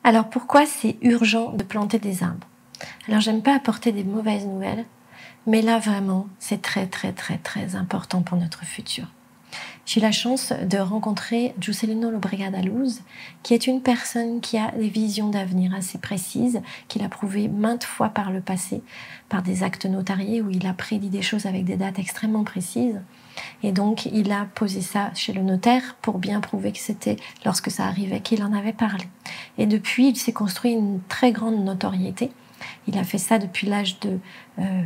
Alors pourquoi c'est urgent de planter des arbres? Alors j'aime pas apporter des mauvaises nouvelles, mais là vraiment c'est très important pour notre futur. J'ai la chance de rencontrer Juscelino Lobregada Luz, qui est une personne qui a des visions d'avenir assez précises, qu'il a prouvé maintes fois par le passé, par des actes notariés où il a prédit des choses avec des dates extrêmement précises. Et donc, il a posé ça chez le notaire pour bien prouver que c'était lorsque ça arrivait qu'il en avait parlé. Et depuis, il s'est construit une très grande notoriété. Il a fait ça depuis l'âge de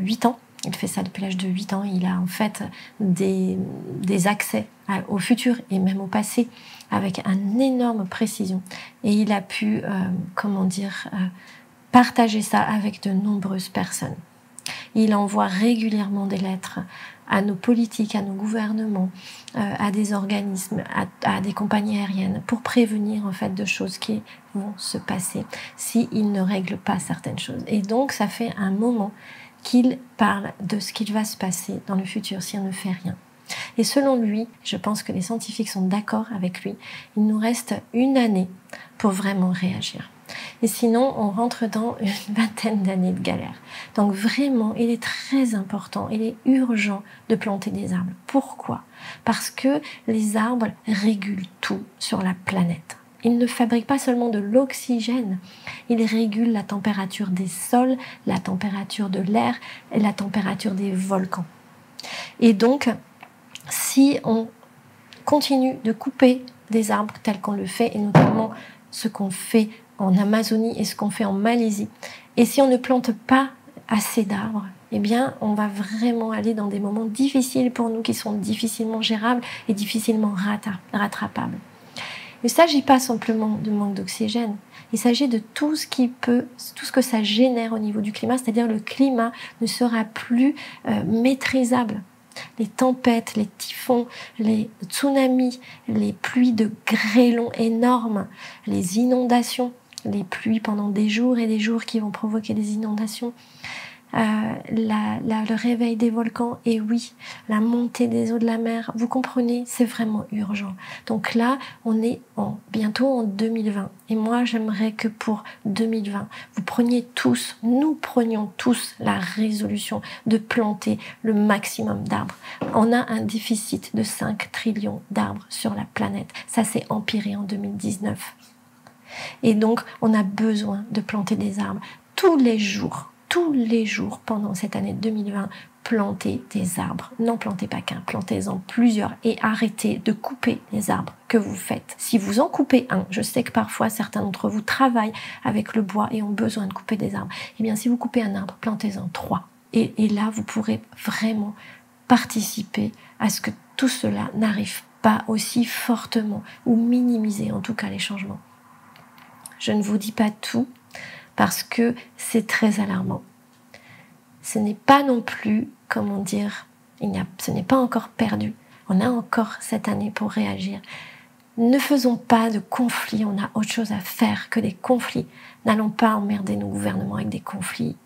8 ans. Il fait ça depuis l'âge de 8 ans. Il a en fait des accès au futur et même au passé avec une énorme précision. Et il a pu, partager ça avec de nombreuses personnes. Il envoie régulièrement des lettres à nos politiques, à nos gouvernements, à des organismes, à des compagnies aériennes pour prévenir en fait de choses qui vont se passer s'ils ne règlent pas certaines choses. Et donc ça fait un moment qu'il parle de ce qu'il va se passer dans le futur si on ne fait rien. Et selon lui, je pense que les scientifiques sont d'accord avec lui, il nous reste une année pour vraiment réagir. Et sinon, on rentre dans une vingtaine d'années de galère. Donc vraiment, il est très important, il est urgent de planter des arbres. Pourquoi? Parce que les arbres régulent tout sur la planète. Ils ne fabriquent pas seulement de l'oxygène, ils régulent la température des sols, la température de l'air et la température des volcans. Et donc, si on continue de couper des arbres tels qu'on le fait, et notamment ce qu'on fait en Amazonie et ce qu'on fait en Malaisie, et si on ne plante pas assez d'arbres, eh bien, on va vraiment aller dans des moments difficiles pour nous, qui sont difficilement gérables et difficilement rattrapables. Il ne s'agit pas simplement de manque d'oxygène, il s'agit de tout ce que ça génère au niveau du climat, c'est-à-dire le climat ne sera plus maîtrisable. Les tempêtes, les typhons, les tsunamis, les pluies de grêlons énormes, les inondations, les pluies pendant des jours et des jours qui vont provoquer des inondations, le réveil des volcans, et oui, la montée des eaux de la mer, vous comprenez, c'est vraiment urgent. Donc là, on est bientôt en 2020. Et moi, j'aimerais que pour 2020, nous prenions tous la résolution de planter le maximum d'arbres. On a un déficit de 5 trillions d'arbres sur la planète. Ça s'est empiré en 2019. Et donc, on a besoin de planter des arbres tous les jours pendant cette année 2020, plantez des arbres. N'en plantez pas qu'un, plantez-en plusieurs et arrêtez de couper les arbres que vous faites. Si vous en coupez un, je sais que parfois certains d'entre vous travaillent avec le bois et ont besoin de couper des arbres. Eh bien, si vous coupez un arbre, plantez-en 3. Et là, vous pourrez vraiment participer à ce que tout cela n'arrive pas aussi fortement ou minimiser en tout cas les changements. Je ne vous dis pas tout, parce que c'est très alarmant. Ce n'est pas non plus, ce n'est pas encore perdu. On a encore cette année pour réagir. Ne faisons pas de conflits, on a autre chose à faire que des conflits. N'allons pas emmerder nos gouvernements avec des conflits.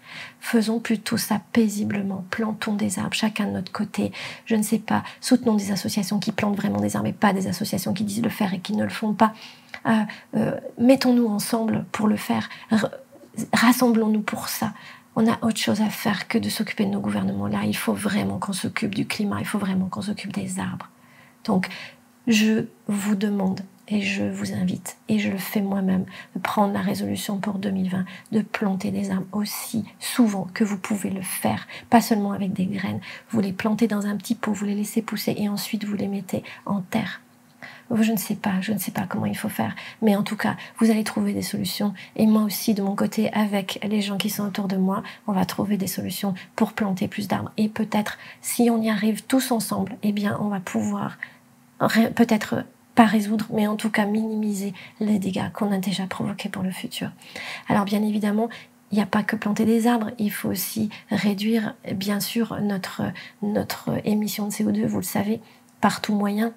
Faisons plutôt ça paisiblement, plantons des arbres, chacun de notre côté. Je ne sais pas, soutenons des associations qui plantent vraiment des arbres et pas des associations qui disent le faire et qui ne le font pas. Mettons-nous ensemble pour le faire. Rassemblons-nous pour ça. On a autre chose à faire que de s'occuper de nos gouvernements. Là, il faut vraiment qu'on s'occupe du climat, il faut vraiment qu'on s'occupe des arbres. Donc, je vous demande et je vous invite, et je le fais moi-même, de prendre la résolution pour 2020, de planter des arbres aussi souvent que vous pouvez le faire, pas seulement avec des graines. Vous les plantez dans un petit pot, vous les laissez pousser et ensuite vous les mettez en terre. Je ne sais pas comment il faut faire, mais en tout cas, vous allez trouver des solutions. Et moi aussi, de mon côté, avec les gens qui sont autour de moi, on va trouver des solutions pour planter plus d'arbres. Et peut-être, si on y arrive tous ensemble, eh bien, on va pouvoir peut-être pas résoudre, mais en tout cas minimiser les dégâts qu'on a déjà provoqués pour le futur. Alors bien évidemment, il n'y a pas que planter des arbres, il faut aussi réduire, bien sûr, notre émission de CO2, vous le savez, par tout moyen.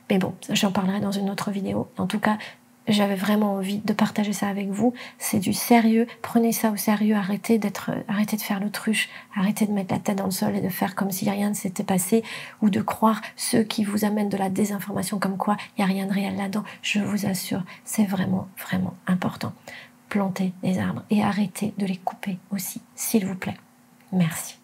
Mais bon, j'en parlerai dans une autre vidéo. En tout cas, j'avais vraiment envie de partager ça avec vous. C'est du sérieux, prenez ça au sérieux, arrêtez de faire l'autruche, arrêtez de mettre la tête dans le sol et de faire comme si rien ne s'était passé, ou de croire ceux qui vous amènent de la désinformation comme quoi il n'y a rien de réel là-dedans. Je vous assure, c'est vraiment, vraiment important. Plantez les arbres et arrêtez de les couper aussi, s'il vous plaît. Merci.